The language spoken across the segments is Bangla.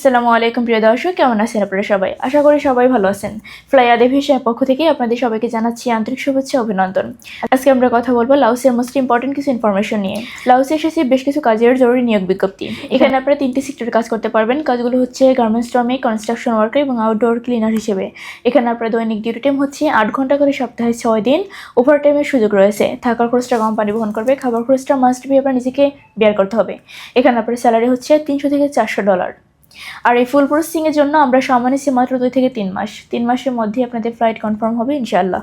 আসসালামু আলাইকুম প্রিয় দর্শক, কেমন আছেন আপনারা সবাই? আশা করি সবাই ভালো আছেন। ফ্লাই এভিয়েশনের পক্ষ থেকে আপনাদের সবাইকে জানাচ্ছি আন্তরিক শুভেচ্ছা অভিনন্দন। আজকে আমরা কথা বলবো লাওসের মোস্ট ইম্পর্টেন্ট কিছু ইনফরমেশন নিয়ে। লাওসে এসেছে বেশ কিছু কাজের জরুরি নিয়োগ বিজ্ঞপ্তি। এখানে আপনারা 3টি সেক্টরে কাজ করতে পারবেন। কাজগুলো হচ্ছে গার্মেন্টস শ্রমিক, কনস্ট্রাকশন ওয়ার্কার এবং আউটডোর ক্লিনার হিসেবে। এখানে আপনার দৈনিক ডিউটি টাইম হচ্ছে 8 ঘন্টা করে, সপ্তাহে 6 দিন। ওভার টাইমের সুযোগ রয়েছে। থাকার খরচটা কোম্পানি বহন করবে, খাবার খরচটা মাস্ট বি আপনার নিজেকে বেয়ার করতে হবে। এখানে আপনার স্যালারি হচ্ছে $300 থেকে $400। আর এই ফুল প্রসেসিংয়ের জন্য আমরা সময় নিচ্ছি মাত্র 2 থেকে 3 মাস। 3 মাসের মধ্যে আপনাদের ফ্লাইট কনফার্ম হবে ইনশাআল্লাহ।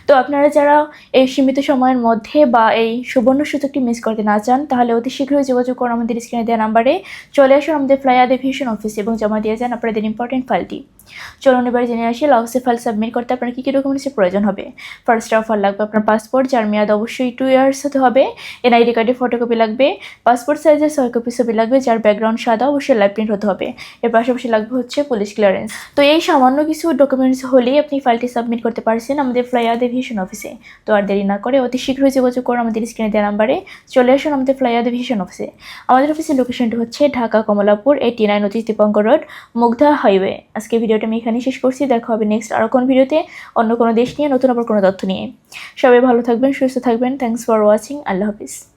তো আপনারা যারা এই সীমিত সময়ের মধ্যে বা এই সুবর্ণ সুযোগটি মিস করতে না চান, তাহলে অতি শীঘ্রই যোগাযোগ করুন আমাদের স্ক্রিনে দেওয়া নাম্বারে। চলে আসুন আমাদের ফ্লাই এভিয়েশন অফিসে এবং জমা দিয়ে যান আপনাদের ইম্পর্টেন্ট ফাইলটি। চলুন এবার জেনে আসি লাওসে ফাইল সাবমিট করতে আপনার কী কী ডকুমেন্টসের প্রয়োজন হবে। ফার্স্ট অফ অল লাগবে আপনার পাসপোর্ট, যার মেয়াদ অবশ্যই 2 ইয়ার্স হতে হবে। এনআইডি কার্ডের ফটোকপি লাগবে। পাসপোর্ট সাইজের 6 কপি ছবি লাগবে, যার ব্যাকগ্রাউন্ড সাদা, অবশ্যই লাইভ প্রিন্ট হতে হবে। এর পাশাপাশি লাগবে হচ্ছে পুলিশ ক্লিয়ারেন্স। তো এই সামান্য কিছু ডকুমেন্টস হলেই আপনি ফাইলটি সাবমিট করতে পারছেন আমাদের ফ্লাই এভিয়েশন অফিসে। তো আর দেরি না করে অতি শীঘ্রই যোগাযোগ করুন আমাদের স্ক্রিনে দেওয়া নাম্বারে। চলে আসুন আমাদের ফ্লাই এভিয়েশন অফিসে। আমাদের অফিসের লোকেশনটি হচ্ছে ঢাকা কমলাপুর 89 অতীশ দীপঙ্কর রোড, মুগধা হাইওয়ে। আজকে ভিডিওটা আমি এখানেই শেষ করছি। দেখা হবে নেক্সট আরও কোনো ভিডিওতে, অন্য কোনো দেশ নিয়ে, নতুন আবার কোনো তথ্য নিয়ে। সবাই ভালো থাকবেন, সুস্থ থাকবেন। Thanks for watching. Allah Hafiz.